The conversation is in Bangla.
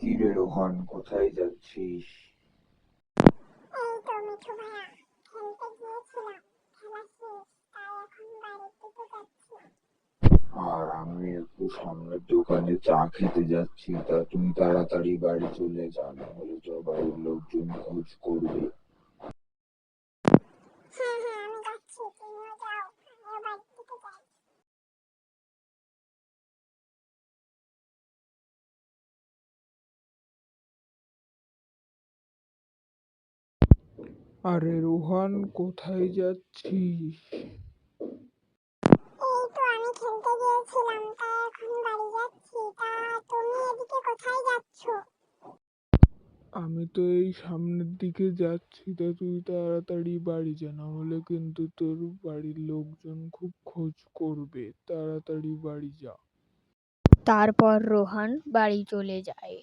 কিরে রোহন, কোথায় যাচ্ছিস? এই তো মিঠু ভাইয়া, খেলতে গিয়েছিলাম, খেলা শেষ, তাই এখন বাড়ির দিকে যাচ্ছি। আর আমি একটু সামনের দোকানে চা খেতে যাচ্ছি, তা তুমি তাড়াতাড়ি বাড়ি চলে যা, নাহলে তো বাড়ির লোকজন খোঁজ করবে। হ্যাঁ হ্যাঁ, আমি যাচ্ছি, তুমিও যাও, আমিও বাড়ির দিকে যাই। আরে রোহান, কোথায় যাচ্ছিস? এই তো আমি খেলতে গিয়েছিলাম, তাই এখন বাড়ি যাচ্ছি। তা তুমি এদিকে কোথায় যাচ্ছ? আমি তো এই সামনের দিকে যাচ্ছি, তা তুই তাড়াতাড়ি বাড়ি যা, না হলে কিন্তু তোর বাড়ির লোকজন খুব খোঁজ করবে। তাড়াতাড়ি বাড়ি যা। তারপর রোহান বাড়ি চলে যায়।